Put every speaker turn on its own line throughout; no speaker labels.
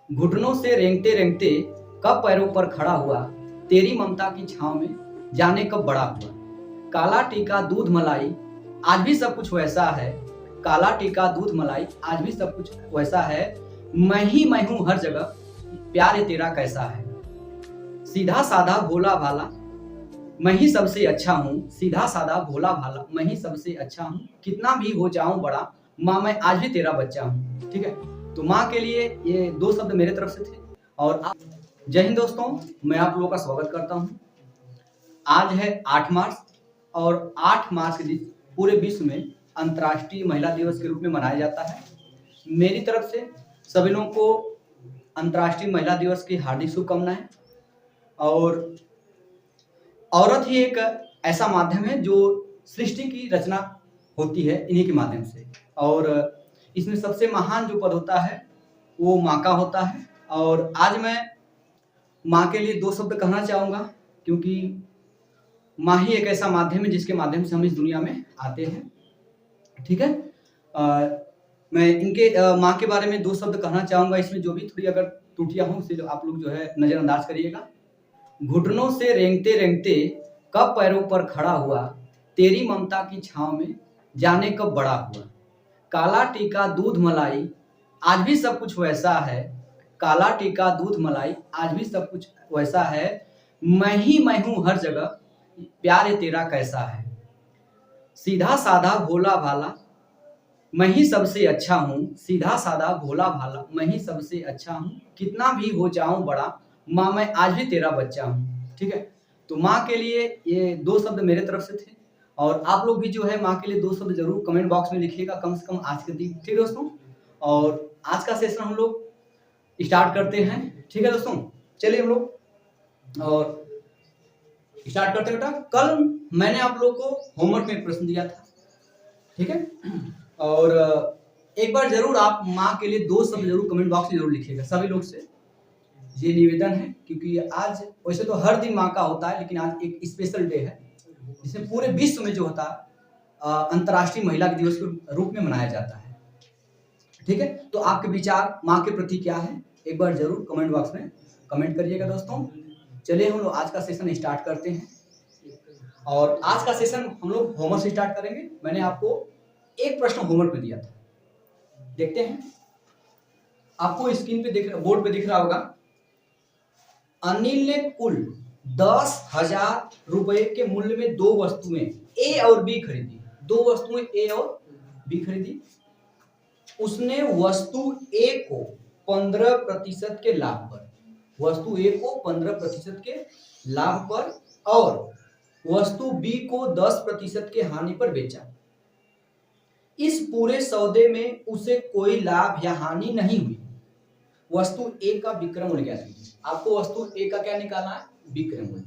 घुटनों से रेंगते रेंगते कब पैरों पर खड़ा हुआ, तेरी ममता की छांव में जाने कब बड़ा हुआ। काला टीका दूध मलाई आज भी सब कुछ वैसा है, काला टीका दूध मलाई आज भी सब कुछ वैसा है। मैं हूं हर जगह, प्यार ये तेरा कैसा है। सीधा साधा भोला भाला मैं ही सबसे अच्छा हूँ, सीधा साधा भोला भाला मैं ही सबसे अच्छा हूँ। कितना भी हो जाऊं बड़ा, माँ मैं आज भी तेरा बच्चा हूँ। ठीक है, तो माँ के लिए ये दो शब्द मेरे तरफ से थे। और आप जय हिंद दोस्तों, मैं आप लोगों का स्वागत करता हूँ। आज है 8 मार्च और 8 मार्च के दिन पूरे विश्व में अंतर्राष्ट्रीय महिला दिवस के रूप में मनाया जाता है। मेरी तरफ से सभी लोगों को अंतर्राष्ट्रीय महिला दिवस की हार्दिक शुभकामनाएं। और औरत ही एक ऐसा माध्यम है जो सृष्टि की रचना होती है इन्हीं के माध्यम से। और इसमें सबसे महान जो पद होता है वो माँ का होता है। और आज मैं माँ के लिए दो शब्द कहना चाहूँगा, क्योंकि माँ ही एक ऐसा माध्यम है जिसके माध्यम से हम इस दुनिया में आते हैं। ठीक है, मैं इनके माँ के बारे में दो शब्द कहना चाहूँगा। इसमें जो भी थोड़ी अगर त्रुटियाँ हों उसे आप लोग जो है नज़रअंदाज करिएगा। घुटनों से रेंगते रेंगते कब पैरों पर खड़ा हुआ, तेरी ममता की छांव में जाने कब बड़ा हुआ। काला टीका दूध मलाई आज भी सब कुछ वैसा है, काला टीका दूध मलाई आज भी सब कुछ वैसा है। मैं हूं हर जगह, प्यार ये तेरा कैसा है। सीधा साधा भोला भाला मैं ही सबसे अच्छा हूँ, सीधा साधा भोला भाला मैं ही सबसे अच्छा हूँ। कितना भी हो जाऊं बड़ा, माँ मैं आज भी तेरा बच्चा हूँ। ठीक है, तो माँ के लिए ये दो शब्द मेरे तरफ से थे। और आप लोग भी जो है माँ के लिए दो शब्द जरूर कमेंट बॉक्स में लिखिएगा, कम से कम आज के दिन। ठीक है दोस्तों, और आज का सेशन हम लोग स्टार्ट करते हैं। ठीक है दोस्तों, चलिए हम लोग और स्टार्ट करते हैं। बेटा, कल मैंने आप लोग को होमवर्क में एक प्रश्न दिया था। ठीक है, और एक बार जरूर आप माँ के लिए दो शब्द जरूर कमेंट बॉक्स में जरूर लिखिएगा। सभी लोग से ये निवेदन है, क्योंकि आज वैसे तो हर दिन माँ का होता है, लेकिन आज एक स्पेशल डे है जिसमें पूरे विश्व में जो होता है अंतर्राष्ट्रीय महिला दिवस के रूप में मनाया जाता है। ठीक है, तो आपके विचार माँ के प्रति क्या है, एक बार जरूर कमेंट बॉक्स में कमेंट करिएगा दोस्तों। चलिए हम लोग आज का सेशन स्टार्ट करते हैं। और आज का सेशन हम लोग होमवर्क से स्टार्ट करेंगे। मैंने आपको एक प्रश्न होमवर्क में दिया था, देखते हैं। आपको स्क्रीन पे बोर्ड पे दिख रहा होगा। अनिल ने कुल 10,000 रुपए के मूल्य में दो वस्तुएं ए और बी खरीदी। दो वस्तुएं ए और बी खरीदी। उसने वस्तु ए को 15% के लाभ पर, वस्तु ए को 15% के लाभ पर और वस्तु बी को 10% के हानि पर बेचा। इस पूरे सौदे में उसे कोई लाभ या हानि नहीं हुई। वस्तु ए का विक्रय मूल्य क्या है? आपको वस्तु ए का क्या निकालना है? विक्रय मूल्य।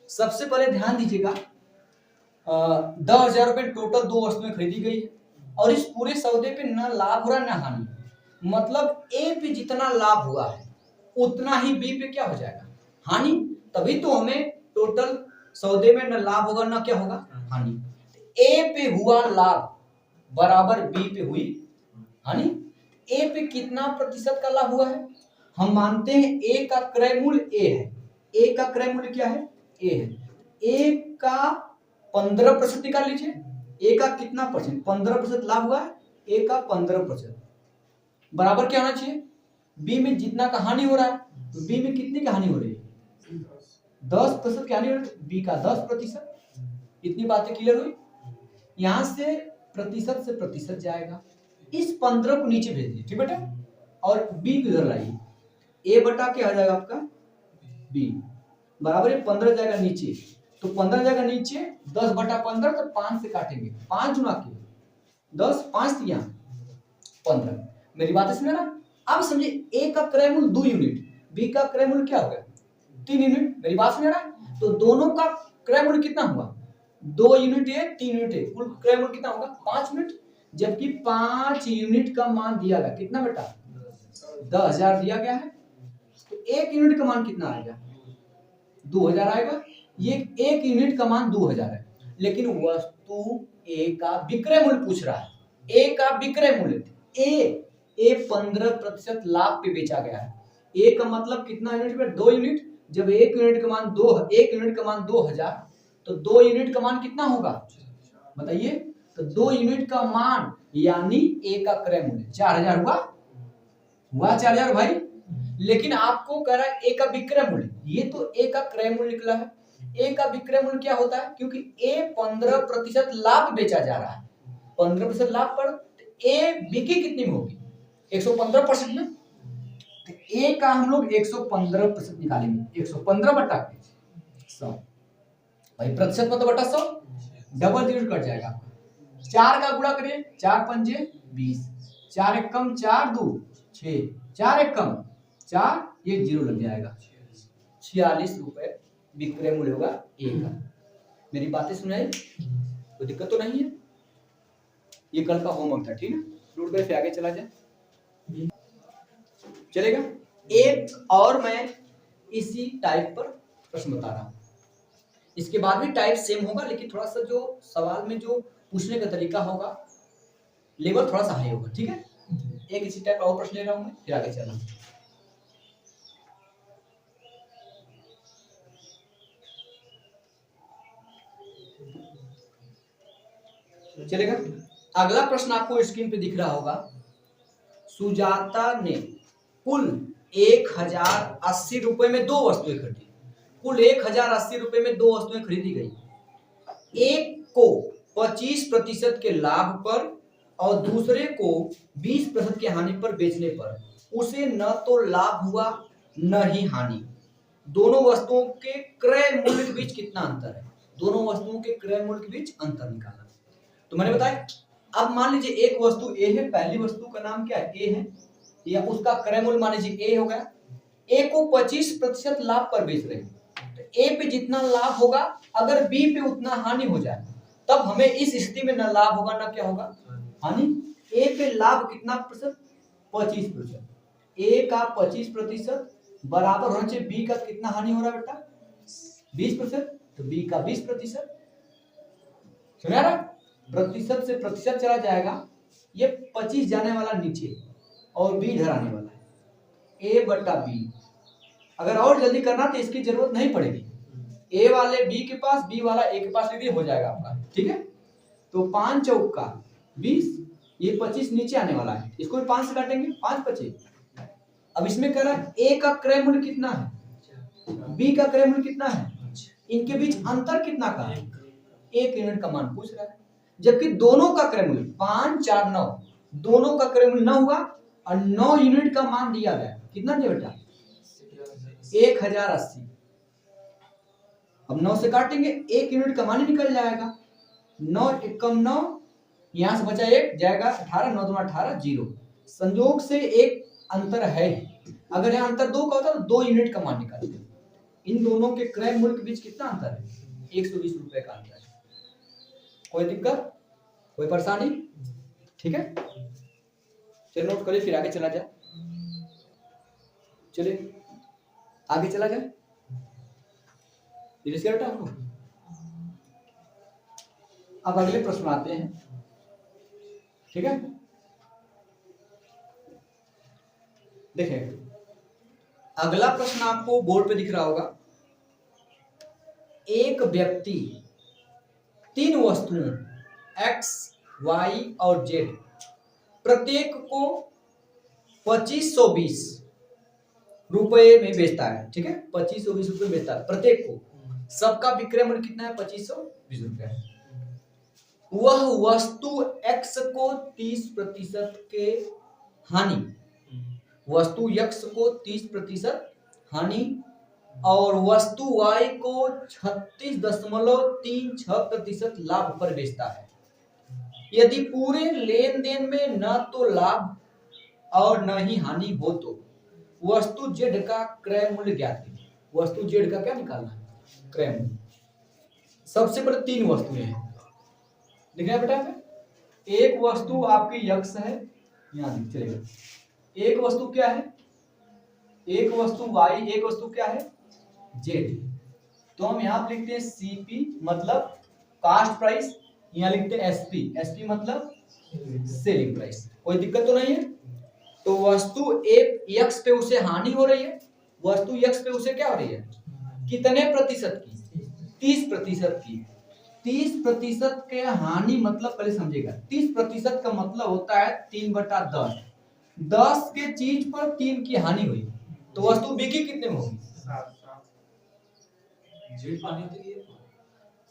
सबसे पहले ध्यान दीजिएगा, 10,000 रुपए टोटल दो वस्तुएं खरीदी गई है और इस पूरे सौदे पे ना लाभ हो रहा ना हानि। मतलब ए पे जितना लाभ हुआ है उतना ही बी पे क्या हो जाएगा? हानि। तभी तो हमें टोटल सौदे में ना लाभ होगा ना क्या होगा? हानि। ए पे हुआ लाभ बराबर बी पे हुई हानि। ए पे कितना प्रतिशत का लाभ हुआ है? हम मानते हैं ए का क्रय मूल्य ए है। ए का क्रय मूल्य क्या है? ए है। ए का 15% निकाल लीजिए। ए का कितना परसेंट? 15% लाभ हुआ है। ए का 15% बराबर क्या होना चाहिए? बी में जितना का हानि हो रहा है, तो बी में कितनी का हानि हो रही है? 10% की हानि हो रही है, बी का 10%। इतनी बातें क्लियर हुई। यहां से प्रतिशत से प्रतिशत जाएगा, इस 15 को नीचे भेज दीजिए। ठीक बेटा, और बी को इधर लाइए। ए बटा क्या आ जाएगा आपका? बी बराबर 15 जाएगा नीचे, तो 15 जाएगा नीचे, 10 बटा 15 तो 5 से काटेंगे। 5 गुना के 10, 5 दिया 15। मेरी बात समझ ना? अब समझिए, ए का क्रय मूल्य 2 यूनिट, बी का क्रय मूल्य क्या हो गया? 3 यूनिट। मेरी बात समझ रहा है? तो दोनों का क्रय मूल्य कितना हुआ? 2 यूनिट है, 3 यूनिट है, कुल क्रय मूल्य कितना होगा? 5 यूनिट। जबकि 5 यूनिट का मान दिया गया कितना बेटा? 10,000 दिया गया है। तो 1 यूनिट का मान कितना आएगा? 2,000 आएगा। ये 1 यूनिट का मान 2,000 है, लेकिन वस्तु ए का विक्रय मूल्य पूछ रहा है। ए का विक्रय मूल्य ए 15% लाभ पे बेचा गया है, ए का मतलब कितना यूनिट पे? 2 यूनिट। जब 1 यूनिट का मान 2000 तो 2 यूनिट का मान कितना होगा बताइए? तो 2 यूनिट का मान यानी ए का क्रय मूल्य 4000 हुआ 4000 भाई। लेकिन आपको कह रहा है ए का विक्रय मूल्य, ये तो ए का क्रय मूल्य निकला है। ए का विक्रय मूल्य क्या होता है? क्योंकि ए 15% लाभ बेचा जा रहा है, 15% लाभ पर ए बिकी कितनी में होगी? 115% में। तो ए का हम लोग 115% निकालेंगे, 115 बटा 100 भाई, प्रतिशत मतलब बटा 100, डबल जीरो कट जाएगा। 4 का गुणा करिए, 4 पंजे 20, 4 एक कम 4 दू 6, 4 एक कम 4, ये जीरो लग जाएगा। 46 रुपए विक्रय मूल्य होगा ए का। मेरी बातें सुनाई? कोई दिक्कत तो नहीं है? ये कल का होमवर्क था, ठीक है? नोट कर फिर आगे चला जाए, चलेगा? एक और मैं इसी टाइप पर प्रश्न बता रहा हूं, इसके बाद भी टाइप सेम होगा, लेकिन थोड़ा सा जो सवाल में जो पूछने का तरीका होगा लेवल थोड़ा सा हाई होगा, ठीक है? एक इसी टाइप का और प्रश्न ले रहा हूं मैं, फिर आगे चलना। चलेगा? अगला प्रश्न आपको स्क्रीन पे दिख रहा होगा। सुजाता ने कुल 1080 रुपए में 2 वस्तुएं खरीदी। कुल 1080 रुपए में 2 वस्तुएं खरीदी गई। एक को 25% के लाभ पर और दूसरे को 20% के हानि पर बेचने पर उसे न तो लाभ हुआ न ही हानि। दोनों वस्तुओं के क्रय मूल्य के बीच कितना अंतर है? दोनों वस्तुओं के क्रय मूल्य के बीच अंतर निकालना। तो मैंने बताया, अब मान लीजिए एक वस्तु ए है, पहली वस्तु का नाम क्या है? ए है, या उसका क्रय मूल्य मान लीजिए ए हो गया। ए को 25% लाभ पर बेच रहे हैं, तो ए पे जितना लाभ होगा अगर बी पे उतना हानि हो जाए तब हमें इस स्थिति में न लाभ होगा न क्या होगा? हानि। ए पे लाभ कितना प्रतिशत? 25%। ए का 25% बराबर होना चाहिए बी का कितना हानि हो रहा है बेटा? 20%। तो बी का 20%। सुना रहा? प्रतिशत से प्रतिशत चला जाएगा, ये 25 जाने वाला नीचे और बी इधर आने वाला है, ए बटा बी। अगर और जल्दी करना तो इसकी जरूरत नहीं पड़ेगी, ए वाले बी के पास, बी वाला ए के पास यदि हो जाएगा आपका, ठीक है? तो 5 चौका 20, ये 25 नीचे आने वाला है, इसको भी 5 से काटेंगे, 5 25। अब इसमें कह रहा है ए का क्रय मूल्य कितना है, बी का क्रय मूल्य कितना है, इनके बीच अंतर कितना का है? 1 यूनिट का मान पूछ रहा है। जबकि दोनों का क्रय मूल्य 5 4 9, दोनों का क्रय मूल्य 9 हुआ और 9 यूनिट का मान दिया गया, कितना दिया बेटा? 1080। अब 9 से काटेंगे, 1 यूनिट का मान ही निकल जाएगा। 9 एकम 9, यहां से बचा 1 जाएगा 18, 9 2 18 0। संयोग से एक अंतर है, अगर यहां अंतर 2 का होता तो 2 यूनिट का मान निकालते। इन दोनों के क्रय मूल्य के बीच कितना अंतर है? 120 रुपए का अंतर है। कोई दिक्कत, कोई परेशानी? ठीक है, चलिए नोट करिए, फिर आगे चला जाए। चलिए आगे चला जाए, बेटा हम लोग अब अगले प्रश्न आते हैं, ठीक है? देखिए अगला प्रश्न आपको बोर्ड पे दिख रहा होगा। एक व्यक्ति 3 वस्तुओं X, Y और Z प्रत्येक को 2520 रुपए में बेचता है, ठीक है? 2520 रुपए में बेचता है प्रत्येक को। सबका विक्रय मूल्य कितना है? 2520 रुपए है। वह वस्तु X को 30% के हानि, वस्तु X को 30% हानि और वस्तु Y को 36.36% लाभ पर बेचता है। यदि पूरे लेन देन में न तो लाभ और न ही हानि हो तो वस्तु Z का क्रय मूल्य ज्ञात कीजिए। वस्तु Z का क्या निकालना है? क्रय मूल्य। सबसे पहले 3 वस्तुएं हैं, दिख रहा है बेटा? एक वस्तु आपकी X है, यहां चलेगा। एक वस्तु क्या है? एक वस्तु Y, एक वस्तु क्या है? Z। तो हम यहां लिखते हैं CP मतलब कास्ट प्राइस, यहां लिखते हैं SP, SP मतलब सेलिंग प्राइस। कोई दिक्कत तो नहीं है? तो वस्तु एक्स पे उसे हानि हो रही है, वस्तु एक्स पे उसे क्या हो रही है, कितने प्रतिशत की, 30% की। 30% के हानि मतलब पहले समझेगा, 30% का मतलब होता है 3/10। 10 के चीज पर 3 की हानि हुई तो वस्तु बिकी कितने में होगी,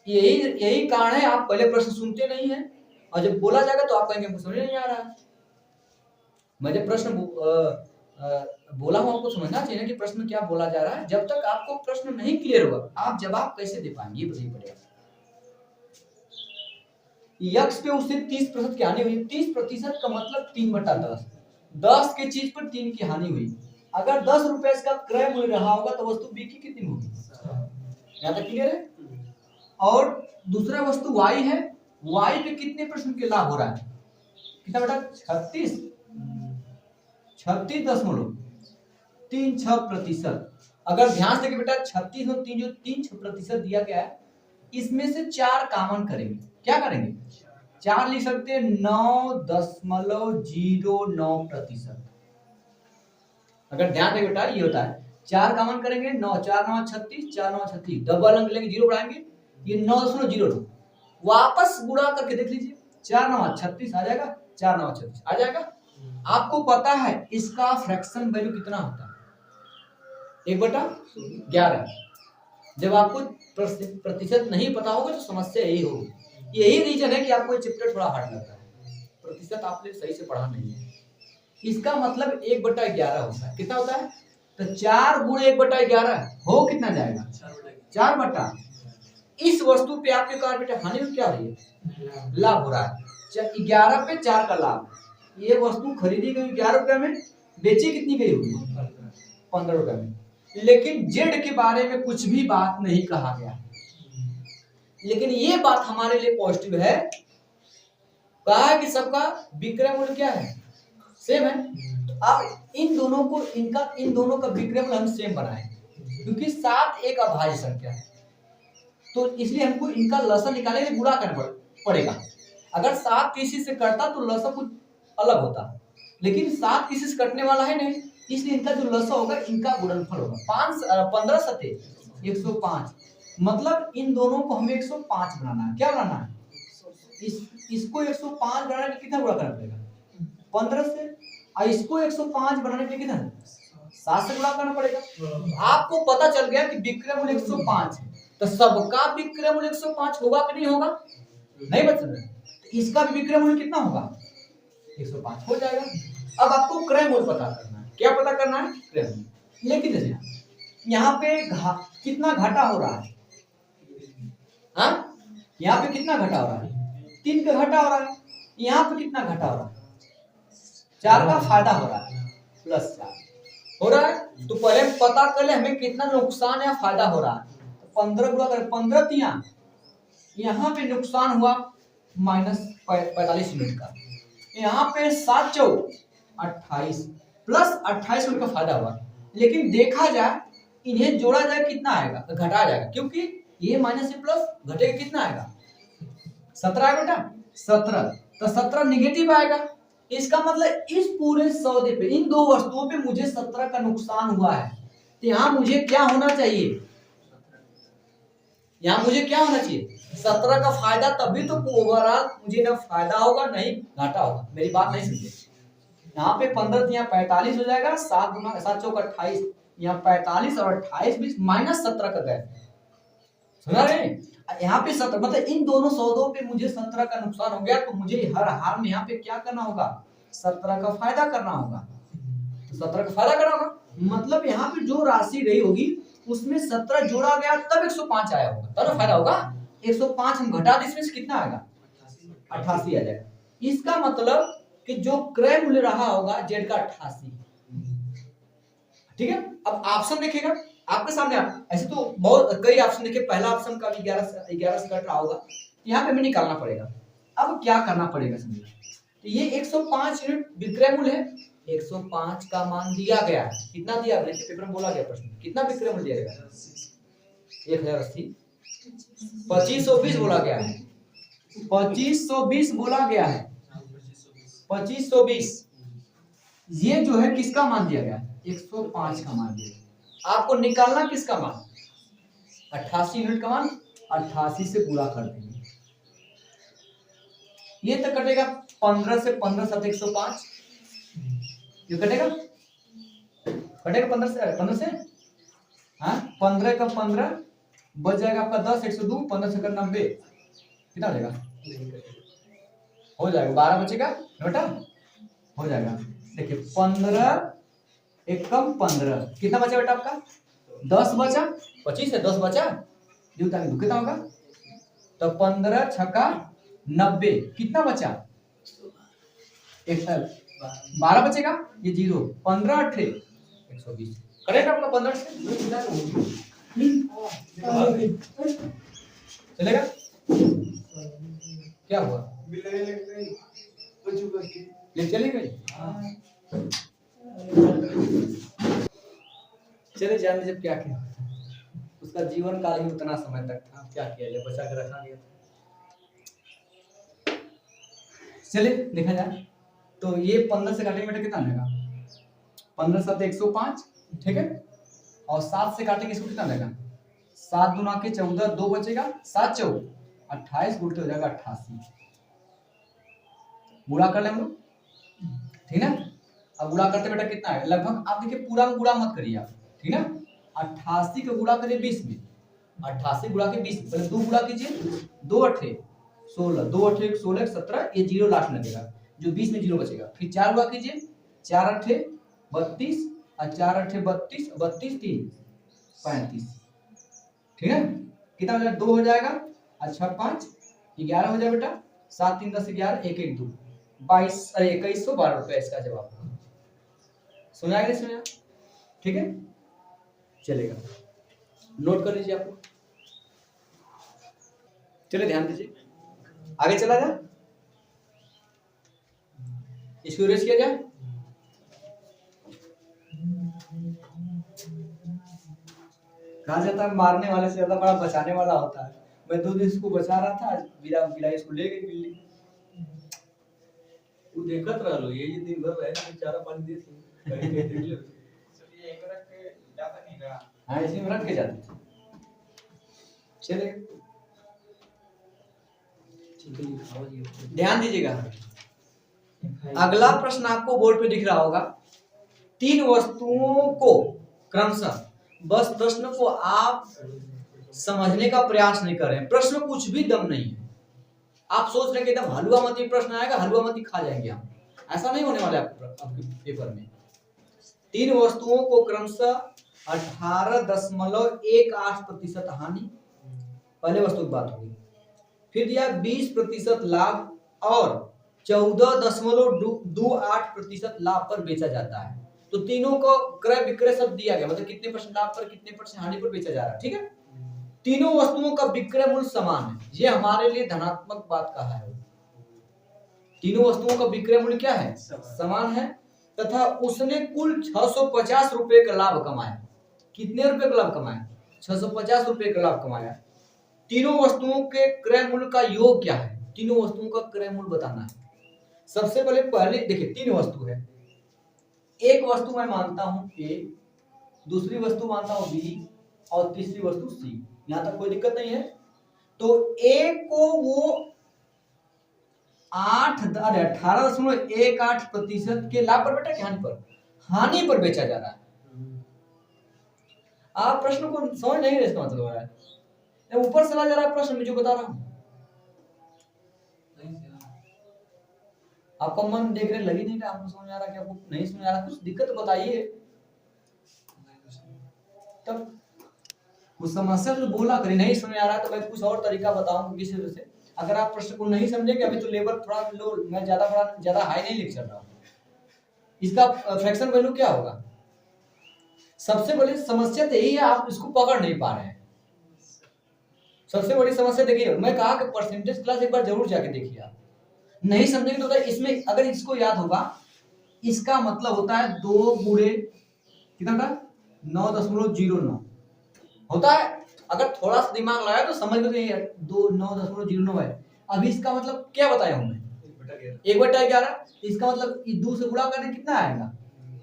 यही यही कारण है आप पहले प्रश्न सुनते नहीं है और जब बोला जाएगा तो आप कहेंगे हमको समझ नहीं आ रहा है। मैं जब प्रश्न बोला हूं आपको समझना चाहिए कि प्रश्न क्या बोला जा रहा है। जब तक आपको प्रश्न नहीं क्लियर होगा आप जवाब कैसे दे पाएंगे, ये बताइए पड़ेगा। यक्स पे उससे 30% की हानि हुई, 30% का मतलब 3/10। 10 के चीज पर 3 की हानि हुई। अगर 10 रुपए इसका क्रय मूल्य रहा होगा तो वस्तु बिकी कितनी होगी, यहाँ तक क्लियर है। और दूसरा वस्तु वाई है, वाई पे कितने परसेंट के लाभ हो रहा है, कितना बेटा, 36.36%। अगर ध्यान से बेटा 36 और 3 जो 3% दिया गया है इसमें से 4 कॉमन करेंगे, क्या करेंगे, 4 लिख सकते हैं 9.09%। अगर ध्यान से बेटा ये होता है 4 कॉमन करेंगे 9, 4 9 36, 4 9 36, डबल अंक लेंगे 0 बढ़ाएंगे, ये 9.09 वापस गुणा करके देख लीजिए, 4 9 36 आ जाएगा, 4 9 36 आ जाएगा। आपको पता है इसका फ्रैक्शन वैल्यू कितना होता है, 1/11। जब आपको प्रतिशत नहीं पता होगा तो समस्या यही होगी। यही रीजन है कि आपको ये चैप्टर थोड़ा हार्ड लगता है, प्रतिशत आपने सही से पढ़ा नहीं है। इसका मतलब 1/11 होता है, कितना होता है, तो 4 गुणे 1/11 हो कितना जाएगा, 4 इस वस्तु पे आपके कार बेटा हानि क्या हो रही है, लाभ हो रहा है। 11 पे 4 का लाभ, ये वस्तु खरीदी गई 11 रुपए में, बेची कितनी गई होगी, 15 रुपए में। लेकिन जेड के बारे में कुछ भी बात नहीं कहा गया, लेकिन ये बात हमारे लिए पॉजिटिव है, कहा है कि सबका विक्रय मूल्य क्या है, सेम है। तो आप इन दोनों का विक्रय मूल्य हम सेम बनाए क्योंकि 7 एक अभाज्य संख्या है, तो इसलिए हमको इनका लसन निकालने के लिए गुणा करना पड़ेगा। अगर 7 किसी से कटता तो लसन कुछ अलग होता, लेकिन 7 किसी से कटने वाला है नहीं, इसलिए इनका जो लसा होगा इनका गुणनफल होगा 15 सते 105। मतलब इन दोनों को हमें 105 बनाना है, क्या बनाना है, इसको 105 बनाने के लिए कितना गुणा करना पड़ेगा, 15 से, और इसको 105 बनाने के लिए कितना 7 से गुणा करना पड़ेगा। आपको पता चल गया कि विक्रय मूल्य 105 है, तो सबका विक्रय मूल्य 105 होगा कि नहीं होगा, नहीं बच रहा, तो इसका भी विक्रय मूल्य कितना होगा, 105 हो जाएगा। अब आपको क्रय मूल्य पता करना है, क्या पता करना है, क्रय मूल्य। लेकिन देखिए यहाँ पे कितना घाटा हो रहा है, हाँ यहाँ पे कितना घाटा हो रहा है, 3 का घाटा हो रहा है, यहाँ पे कितना घाटा हो रहा है, 4 का फायदा हो रहा है, +4 हो रहा है। तो पहले पता कर ले हमें कितना नुकसान या फायदा हो रहा है, 15 गुणा कर 15 तिया, यहाँ पे नुकसान हुआ -45 यूनिट का, यहाँ पे 7 चौक 28 +28 यूनिट का फायदा हुआ। लेकिन देखा जाए इन्हें जोड़ा जाए कितना आएगा, घटा जाएगा, क्योंकि ये माइनस से प्लस घटेगा कितना आएगा, 17 आएगा बेटा, 17, तो 17 निगेटिव आएगा। इसका मतलब इस पूरे सौदे पे इन दो वस्तुओं पे मुझे 17 का नुकसान हुआ है, तो यहाँ मुझे क्या होना चाहिए, यहाँ मुझे क्या होना चाहिए, 17 का फायदा, तभी तो ओवरऑल मुझे ना फायदा होगा नहीं घाटा होगा। मेरी बात नहीं समझे, यहाँ पे 15 यहाँ 45 हो जाएगा, 7 गुना 7 चौक 28, यहाँ 45 और 28 बीच -17 का गए, सुना रहे, यहाँ पे 17 मतलब इन दोनों सौदों पे मुझे 17 का नुकसान हो गया, तो मुझे हर हाल में यहाँ पे क्या करना होगा, 17 का फायदा करना होगा। तो 17 का फायदा करना होगा, मतलब यहाँ पे जो राशि रही होगी उसमें 17 जोड़ा गया तब 105 आया होगा, तब फायदा होगा। 105 हम घटा दें इसमें से कितना आएगा, 88 आ जाएगा। इसका मतलब कि जो क्रय मूल्य रहा होगा जेड का 88, ठीक है। अब ऑप्शन देखेगा आपके सामने, आप ऐसे तो बहुत कई ऑप्शन देखे, पहला ऑप्शन का भी 11 से कट रहा होगा, यहाँ पे हमें निकालना पड़ेगा। अब क्या करना पड़ेगा समझिए, तो ये 105 यूनिट विक्रय मूल्य है, 105 का मान दिया गया है, कितना दिया गया पेपर में बोला गया प्रश्न, कितना विक्रय मूल्य दिया गया, 1080, 2520 बोला गया है, 2520 बोला गया है, 2520 ये जो है किसका मान दिया गया, 105 का मान दिया गया। आपको निकालना किसका मान, 88 यूनिट का मान 88 से पूरा कर देंगे। ये तो कटेगा 15 से 15 7 105, ये कटेगा 15 से हाँ 15 का 15 बच जाएगा आपका 10, 102, 15 से 90, कितना हो जाएगा, हो जाएगा 12 बचेगा बेटा, हो जाएगा। देखिए 15 एकम 15 कितना बचा बेटा आपका, 10 बचा, 25 है 10 बचा, कितना होगा, तो 15 छक्का 90, कितना बचा, 12 बचेगा, ये 0, 15 अठे 120, करेक्ट आपका 15 से चलेगा। क्या हुआ, ले चले गए, चले जाने जब क्या किया, उसका जीवन काल ही उतना समय तक था, क्या किया जाए, बचा के रखा गया। चले देखा जाए तो ये 15 से काटेंगे बेटा कितना आएगा, 15 7 105, ठीक है, और 7 से काटेंगे इसको कितना आएगा, 7 दूना के 14, 2 बचेगा, 7 4 28, उल्टे हो जाएगा 88, गुणा कर ले हम लोग, ठीक है। अब गुणा करते बेटा कितना है, लगभग आप देखिए पूरा में गुणा मत करिए आप, ठीक है, 88 का गुणा करिए 20 में, 88 गुणा के 20, पहले 2 गुणा कीजिए, 2 अठे 16, 2 अठे 16 17, ये 0 लास्ट में लगेगा, जो 20 में 0 बचेगा, फिर 4 गुणा कीजिए, 4 अठे 32 और 4 अठे 32, 32 3 35, ठीक है, कितना हो जाएगा, 2 हो जाएगा, अच्छा 5 11 हो जाएगा बेटा, 7 3 10 11, 1 1 2 2112 रुपया इसका जवाब, सुना कि नहीं सुना, ठीक है, चलेगा, नोट कर लीजिए आप, चलिए ध्यान दीजिए, आगे चला जाए, इसको रेस किया जाए, कहा जाता है मारने वाले से ज्यादा बड़ा बचाने वाला होता है। मैं 2 दिन इसको बचा रहा था, बिला बिला इसको ले गई बिल्ली,
तू देखत रह लो, ये दिन भर रहे चारा पानी दे कहीं देख लो,
चलिए एक रख के जाता नहीं रहा,
हाँ इसी में रख के जाते, चलिए ध्यान दीजिएगा। अगला प्रश्न आपको बोर्ड पे दिख रहा होगा, 3 वस्तुओं को क्रमशः, बस प्रश्न को आप समझने का प्रयास नहीं कर रहे हैं, प्रश्न कुछ भी दम नहीं है, आप सोच रहे हैं कि एकदम हलवा मती प्रश्न आएगा, हलवा मती खा जाएंगे हम, ऐसा नहीं होने वाला है आपके पेपर में। 3 वस्तुओं को क्रमशः 18.18% हानि, पहले वस्तु की बात होगी, फिर दिया 20% लाभ और 14.28% लाभ पर बेचा जाता है। तो तीनों को क्रय विक्रय सब दिया गया, मतलब कितने परसेंट लाभ पर कितने परसेंट हानि पर बेचा जा रहा है, ठीक है। तीनों वस्तुओं का विक्रय मूल्य समान है, ये हमारे लिए धनात्मक बात कहा है, तीनों वस्तुओं का विक्रय मूल्य क्या है, समान है, तथा उसने कुल 650 रुपए का लाभ कमाया। कितने रुपए का लाभ कमाया, 650 रुपए का लाभ कमाया। तीनों वस्तुओं के क्रय मूल्य का योग क्या है, तीनों वस्तुओं का क्रय मूल्य बताना है। सबसे पहले देखिए 3 वस्तु है, एक वस्तु मैं मानता हूं ए, दूसरी वस्तु मानता हूं बी और तीसरी वस्तु सी, यहां तक कोई दिक्कत नहीं है। तो ए को वो 18.18% के लाभ पर बेटा, हानि पर बेचा जा रहा है। आप प्रश्न को समझ नहीं रहे, इसका मतलब है ऊपर चला जा रहा है प्रश्न में जो बता रहा हूं, आपका मन देख रहे लगी नहीं रहा, आपको समझ आ रहा कि आपको नहीं समझ आ रहा, कुछ दिक्कत बताइए, तब उस समस्या को बोला करिए, नहीं समझ आ रहा तो मैं कुछ और तरीका बताऊंगा किसी वजह से। अगर आप प्रश्न को नहीं समझेंगे, अभी तो लेवल थोड़ा लो, मैं ज्यादा हाई नहीं लिख चल रहा हूं, इसका फ्रैक्शन वैल्यू क्या होगा। सबसे बड़ी समस्या तो यही है, आप इसको पकड़ नहीं पा रहे हैं। सबसे बड़ी समस्या देखिए, मैं कहा कि परसेंटेज क्लास एक बार जरूर जाके देखिए, आप नहीं समझेंगे तो इसमें अगर इसको याद होगा, इसका मतलब होता है 2 गुणे कितना था 9.09 होता है। अगर थोड़ा सा दिमाग लगाया तो समझ में नहीं है, 9.09 है। अभी इसका मतलब क्या बताया हूं मैं, 1/11, इसका मतलब 2 से गुणा करने कितना आएगा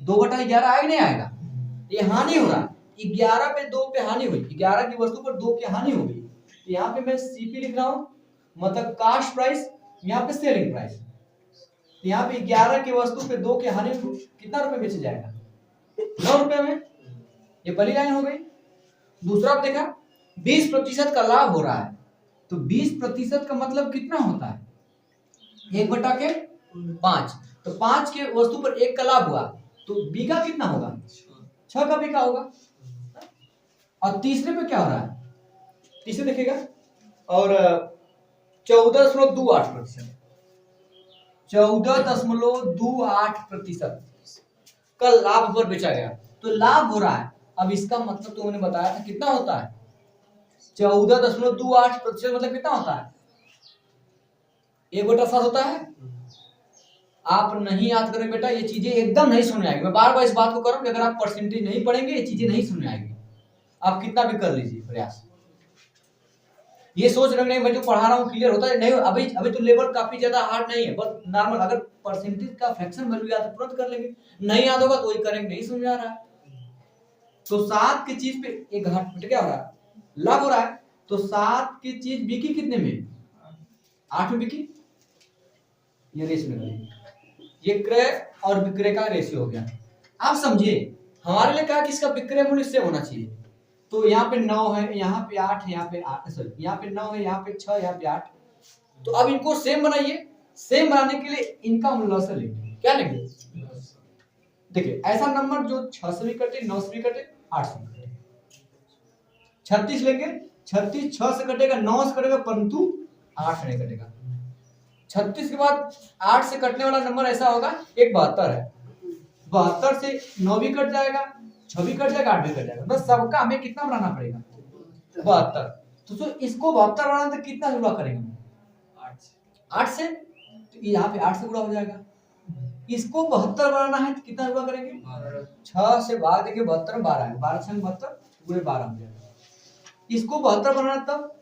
2/11 आएगा नहीं आएगा? ये हानि हो रहा है, 11 पे 2 पे हानि हुई, 11 की वस्तु पर 2 की हानि हो गई, तो यहाँ पे मैं सीपी लिख रहा हूँ, मतलब कास्ट प्राइस, यहाँ पे सेलिंग प्राइस। तो यहाँ पे 11 की वस्तु पे 2 की हानि कितना रुपए बेचा जाएगा? 9 रुपए में। ये पहली लाइन हो गई। दूसरा आप देखा 20% का लाभ हो रहा है, तो 20% का मतलब कितना होता है? 1/5। तो 5 के वस्तु पर 1 का लाभ हुआ, तो बी का कितना होगा? 6 का बी का होगा। और तीसरे पे क्या हो रहा है? तीसरे देखिएगा, और 14.28%, 14.28% का लाभ पर बेचा गया, तो लाभ हो रहा है। अब इसका मतलब तो मैंने बताया था कितना होता है? 14.28% मतलब कितना होता है? 1/7 होता है। आप नहीं याद करें बेटा, ये चीजें एकदम नहीं सुनने आएगी। मैं बार बार इस बात को कर रहा हूं कि अगर आप परसेंटेज नहीं पढ़ेंगे ये चीजें नहीं सुनने आएगी, आप कितना भी कर लीजिए प्रयास। ये सोच रहे नहीं मैं जो पढ़ा रहा हूँ क्लियर होता है नहीं, अभी तो लेवल काफी ज्यादा हार्ड नहीं है, बस नॉर्मल। अगर परसेंटेज का फ्रैक्शन वैल्यू याद है तुरंत कर लेंगे, नहीं याद होगा तो वही करेंगे, नहीं समझ आ रहा है तो 7 की चीज पे एक घाट क्या हो रहा है? लाभ हो रहा है। तो 7 की चीज बिकी कितने में? 8 में बिकी। ये रेशियो में, ये क्रय और विक्रय का रेशियो हो गया। आप समझिए हमारे लिए क्या किसका विक्रय मूल्य सेम होना चाहिए। तो यहाँ पे 9 है, यहाँ पे 8 है, यहाँ पे 8 सॉरी यहाँ पे 9 है, यहाँ पे 6, यहाँ पे 8। तो अब इनको सेम बनाइए। सेम बनाने के लिए इनका मूल्य से लेंगे, क्या लेंगे? देखिए ऐसा नंबर जो 6 से भी कटे, 9 से भी कटे, 8 से भी कटे। 36 लेंगे, 36 6 से कटेगा, 9 से कटेगा, परंतु 8 से नहीं कटेगा। 36 के बाद 8 से कटने वाला नंबर ऐसा होगा, एक 72 है। 72 से 9 भी कट जाएगा, 6 भी कट जाएगा, 8 भी कट जाएगा। बस सबका हमें कितना बनाना पड़ेगा? 72। तो इसको 72 बनाना तो कितना गुणा करेंगे? 8 से। तो यहाँ पे 8 से गुणा हो जाएगा। इसको 72 बनाना है तो कितना गुणा करेंगे? 6 से भाग देंगे, 72 12 है, 12 से 72 पूरे 12 हो जाएगा। इसको 72 बनाना तब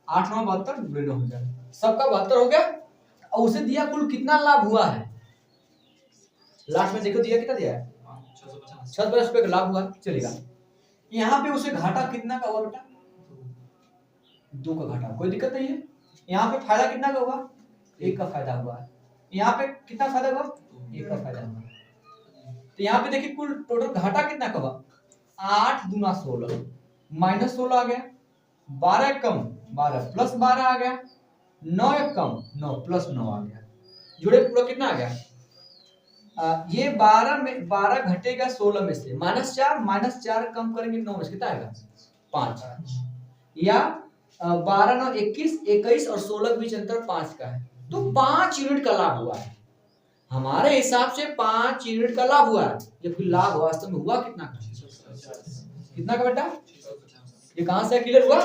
8 9 72 पूरे 9 हो जाएगा। सबका 72 हो गया। और उसे दिया कुल कितना लाभ हुआ है? लास्ट में देखो दिया कितना दिया है? 650 रुपए का लाभ हुआ, चलेगा। यहाँ पे उसे घाटा कितना का हुआ बेटा? 2 का घाटा, कोई दिक्कत नहीं है। यहाँ पे फायदा कितना का हुआ? 1 का फायदा हुआ। यहाँ पे कितना फायदा हुआ? 1 का फायदा हुआ। तो यहाँ पे देखिए कुल टोटल घाटा कितना का हुआ? 8 दूना 16 माइनस 16 आ गया, 12 कम 12 प्लस 12 आ गया, 9 कम 9 प्लस 9 आ गया। जुड़े पूरा कितना आ गया? ये 12 में 12 घटेगा 16 में से, -4 कम करेंगे 9 में से कितना आएगा? 5। या 12 9 21 21 और 16 के बीच अंतर 5 का है, तो 5 यूनिट का लाभ हुआ है। हमारे हिसाब से 5 यूनिट का लाभ हुआ है, जबकि लाभ वास्तव में हुआ कितना का? कितना का बेटा? ये कहां से क्लियर हुआ?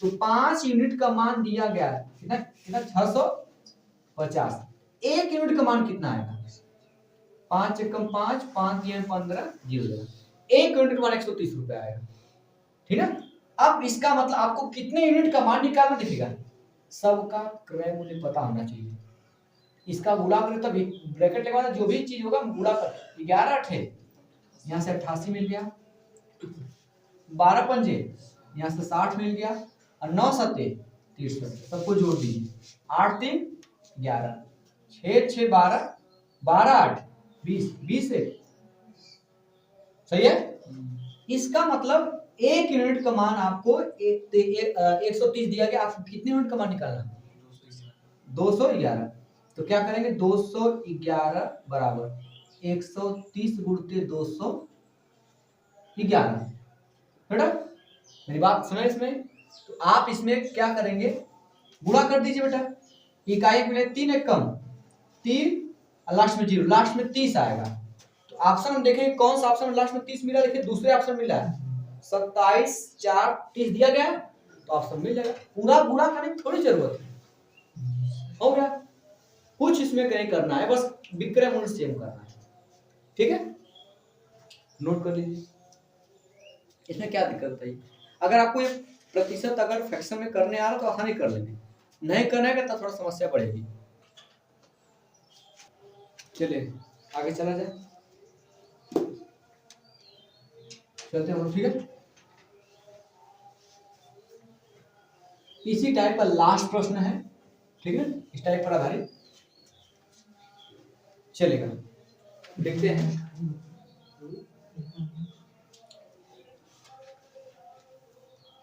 तो 5 यूनिट का मान दिया गया है, कितना कितना? 650। 1 यूनिट का मान कितना आएगा? 5 एकम 5 5 दिए 15 0। 1 यूनिट का मान 130 रुपए आएगा, ठीक है। अब इसका मतलब आपको कितने यूनिट का मान निकालना दिखेगा? सबका क्रय मूल्य पता होना चाहिए। इसका गुणा करें तब ब्रैकेट लगवाना, जो भी चीज होगा गुणा कर 11 8 यहाँ से 88 मिल गया, 12 पंजे यहाँ से 60 मिल गया, और 9 सत्ते 30 सबको जोड़ दीजिए। 8 3 11 6 6 12 12 8 20 20 है, सही है। इसका मतलब 1 यूनिट का मान आपको 130 दिया गया, आपको कितने यूनिट का मान निकालना? 211। तो क्या करेंगे? 211 बराबर 130 गुणते 211। बेटा मेरी बात सुना इसमें? तो आप इसमें क्या करेंगे? गुणा कर दीजिए बेटा। इकाई मिले 3 एक कम 3 लास्ट में 0, लास्ट में 30 आएगा। तो ऑप्शन हम देखेंगे कौन सा ऑप्शन लास्ट में 30 मिला। देखिए दूसरे ऑप्शन मिला है 27 4 30 दिया गया, तो ऑप्शन मिल जाएगा। पूरा गुणा करने की थोड़ी जरूरत है, हो गया। कुछ इसमें कहीं करना है, बस विक्रय मूल्य सेम करना है, ठीक है। नोट कर लीजिए, इसमें क्या दिक्कत बताइए। अगर आपको ये प्रतिशत अगर फ्रैक्शन में करने आ रहा तो आसानी कर लेंगे, नहीं करने का तो थोड़ा समस्या पड़ेगी। चलिए आगे चला जाए। चलते हैं हम लोग, ठीक है। इसी टाइप का लास्ट प्रश्न है, ठीक है, इस टाइप पर आधारित चलेगा। देखते हैं।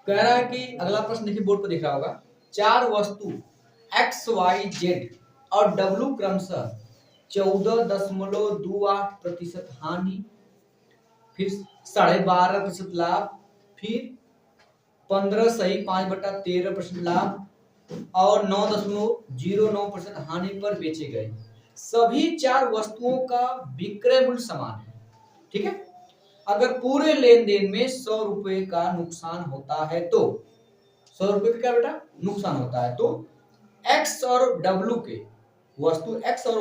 कह रहा है कि अगला प्रश्न देखिए बोर्ड पर दिख रहा होगा, चार वस्तु एक्स वाई जेड और डब्ल्यू क्रमशः 14.28% हानि, फिर 12.5% लाभ, फिर 15 सही 5/13% लाभ और 9.09% हानि पर बेचे गए। सभी चार वस्तुओं का विक्रय मूल्य समान है, ठीक है। अगर पूरे लेन देन में 100 रुपए का नुकसान होता है तो 100 रुपए का क्या बेटा नुकसान होता है, तो एक्स और डब्ल्यू के वस्तु एक्स और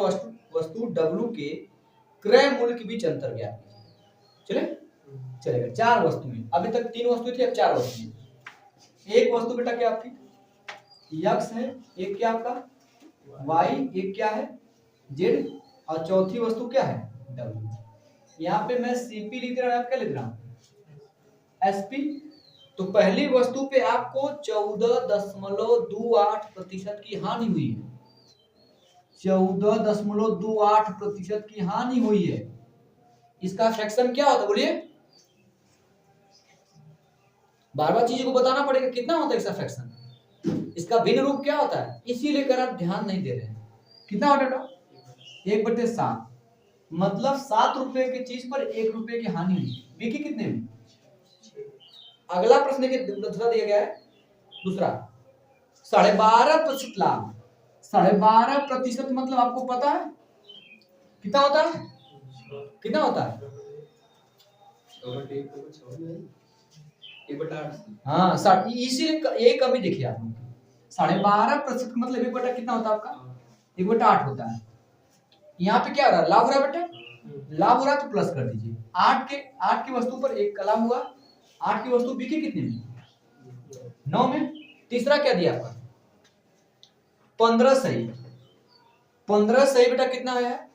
वस्तु डब्ल्यू के क्रय मूल्य के बीच अंतर ज्ञात कीजिए। चले चलेगा। चार वस्तुएं, अभी तक 3 वस्तुएं थी, अब 4 वस्तुएं। एक वस्तु बेटा क्या आपकी यक्स है, एक क्या आपका वाई, एक क्या है जेड, और चौथी वस्तु क्या है डब्ल्यू। यहाँ पे मैं सीपी लिख रहा हूँ, क्या लिख रहा हूँ एसपी। तो पहली वस्तु पे आपको 14.28% की हानि हुई है, 14.28% की हानि हुई है। इसका फ्रैक्शन क्या होता है बोलिए, बार बार चीजों को बताना पड़ेगा, कितना होता है इसका फ्रैक्शन, इसका भिन्न रूप क्या होता है, इसीलिए कर आप ध्यान नहीं दे रहे हैं। कितना होता है 1/7, मतलब 7 रुपए की चीज पर 1 रुपए की हानि हुई, बिकी कितने में। अगला प्रश्न के दूसरा दिया गया है, दूसरा 12.5% लाभ। 12.5% मतलब आपको पता है कितना होता है, कितना होता है
1/8।
हाँ, इसीलिए एक कमी देखिए आप लोग, 12.5% मतलब 1/8 कितना होता है आपका 1/8 होता है। यहाँ पे क्या हो रहा है, लाभ हो रहा है बेटा, लाभ हो रहा है तो प्लस कर दीजिए। 8 की वस्तु पर 1 का लाभ हुआ, 8 की वस्तु बिकी कितने में 9 में। तीसरा क्या दिया आपका 15 सही, 15 सही बेटा कितना है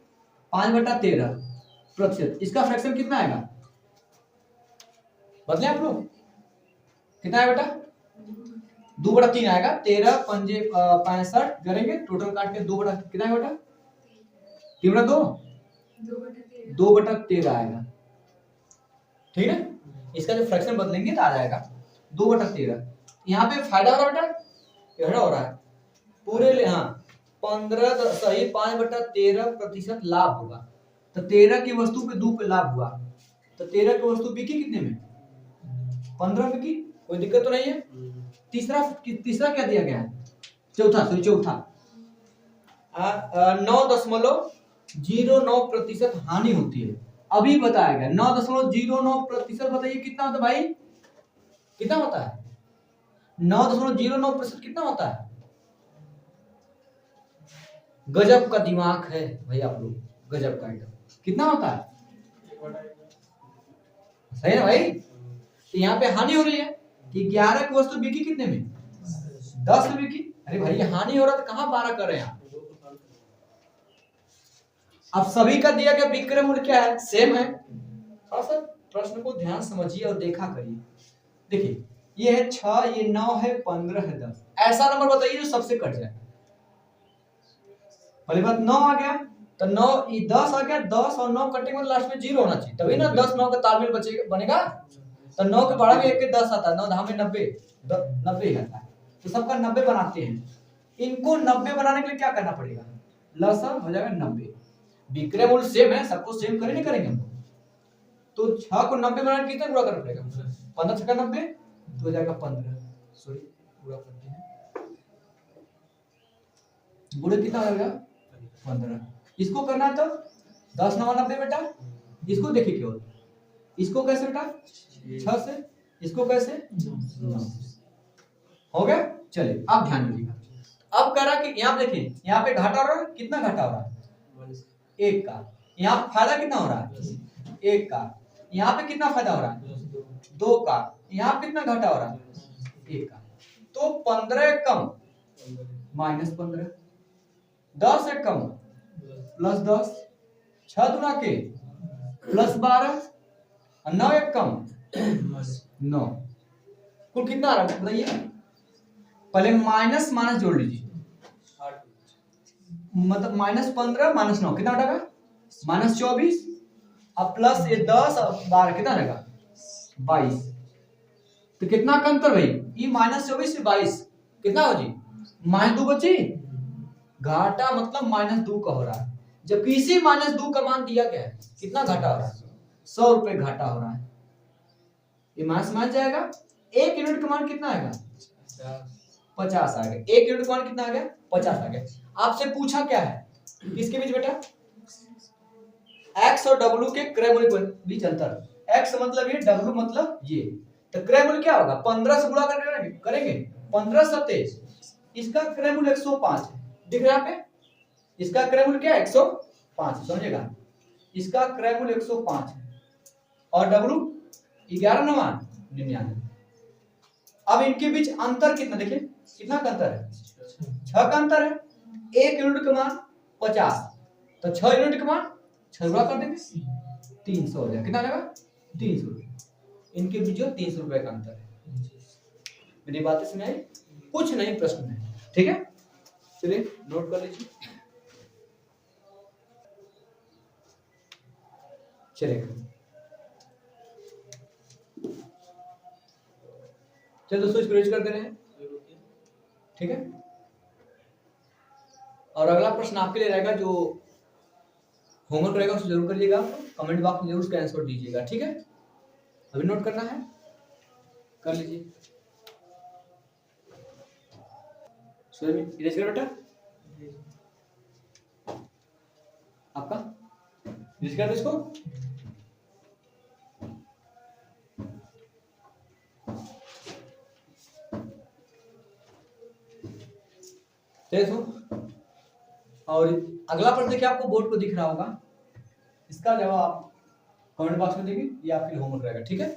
5/13%। इसका फ्रैक्शन कितना आएगा बदले आप लोग, कितना है बेटा 2/3 आएगा। 13 पंजे 65 करेंगे, टोटल काट के 2 कितना है बेटा 3/2 2/13 आएगा, ठीक है। इसका जो फ्रैक्शन बदलेंगे तो आ जाएगा 2/13। यहाँ पे फायदा हो रहा है बेटा, यह हो रहा है पूरे ले, हाँ 15 सही 5/13% लाभ होगा। तो 13 की वस्तु पे 2 पे लाभ हुआ, तो 13 की वस्तु बिकी कितने में 15 बिकी, कोई दिक्कत तो नहीं है। तीसरा क्या दिया गया है, चौथा 9.09% हानि होती है। अभी बताया गया 9.09%, बताइए कितना होता है भाई, कितना होता है 9.09% कितना होता है। गजब का दिमाग है भाई आप लोग, गजब का एकदम। कितना होता है सही है भाई। तो यहाँ पे हानि हो रही है कि 11 की वस्तु बिकी कितने में 10 में बिकी। अरे भाई हानि हो रहा तो कहाँ 12 कर रहे हैं आप। अब सभी का दिया गया विक्रय मूल्य क्या है, सेम है। थोड़ा सा प्रश्न को ध्यान समझिए और देखा करिए। देखिए ये है 6, ये 9 है, 15 है, 10। ऐसा नंबर बताइए जो सबसे कट जाए। पहली बात 9 आ गया तो 9 10 आ गया, 10 और 9 कटेंगे तो लास्ट में 0 होना चाहिए, तभी ना 10 9 का तालमेल बनेगा। तो 9 के बड़ा भी 1 के 10 आता है, 9 धाम में 90 आता है, तो सबका 90 बनाते हैं। इनको 90 बनाने के लिए क्या करना पड़ेगा, लसन हो जाएगा 90। विक्रय मूल्य सेम है, सबको सेम करे नहीं करेंगे हम, तो 6 को 90 बनाने कितना गुणा करना पड़ेगा, 15 6 का 90 तो हो जाएगा 15। सॉरी गुणा करते हैं, गुणे कितना हो जाएगा 15। इसको करना है तो 10 9 90 बेटा। इसको देखिए केवल, इसको कैसे बेटा 6 से, इसको कैसे 9 हो गया। चलिए अब ध्यान दीजिएगा। अब कह रहा कि यहाँ देखिए, यहाँ पे घाटा हो रहा है, कितना घाटा हो रहा है 1 का। यहाँ पे फायदा कितना हो रहा है 1 का। यहाँ पे कितना फायदा हो रहा है 2 का। यहाँ पे कितना घाटा हो रहा है 1 का। तो 15 कम -15, 10 एक कम +10, 6 दूना के +12, 9 एक कम 9। कुल कितना आ रहा है बताइए? पहले माइनस माइनस जोड़ लीजिए, मतलब -15 -9 कितना हटेगा? -24 अब प्लस ये 10 और 12 कितना रहेगा? 22। तो कितना का अंतर भाई? ये -24 से 22 कितना हो जी? -2 बची। घाटा मतलब -2 का हो रहा है, जबकि इसी -2 का मान दिया गया है। कितना घाटा हो रहा है? 100 रुपए घाटा हो रहा है। ये माइनस माइनस जाएगा, 1 यूनिट का मान कितना आएगा? 50 आ गया। 1 यूनिट का मान कितना आ गया? 50 आ गया। आपसे पूछा क्या है? किसके बीच बेटा? x और w के क्रय मूल्य के बीच अंतर। x मतलब ये, w मतलब ये। तो क्रय मूल्य क्या होगा? 15 से गुणा करके करेंगे, 15 27। इसका क्रय मूल्य 105 है, दिख रहा है यहाँ पे? इसका क्रय मूल्य क्या है? 105, समझेगा? इसका क्रय मूल्य 105 है और w 11 9 99। अब इनके बीच अंतर कितना? देखिए कितना का अंतर है? 6 का अंतर है। 1 यूनिट का मान 50, तो 6 यूनिट का मान 6 गुणा कर देंगे, 300 हो जाएगा। कितना आएगा? 300 रुपये। इनके बीच जो 300 रुपए का अंतर है। मेरी बातें समझ आई? कुछ नहीं प्रश्न में, ठीक है? चलिए नोट कर लीजिए। चलिए चलो दोस्तों इसको रेज कर दे रहे हैं, ठीक है? और अगला प्रश्न आपके लिए रहेगा, जो होमवर्क रहेगा उसको जरूर करिएगा, कमेंट बॉक्स में जरूर उसका आंसर दीजिएगा, ठीक है? अभी नोट करना है, कर लीजिए। इरेज कर बेटा, आपका इरेज कर दो इसको। और अगला प्रश्न देखिए, आपको बोर्ड को दिख रहा होगा, इसका जवाब कमेंट बॉक्स में देंगे, ये आपके लिए होमवर्क रहेगा, ठीक है?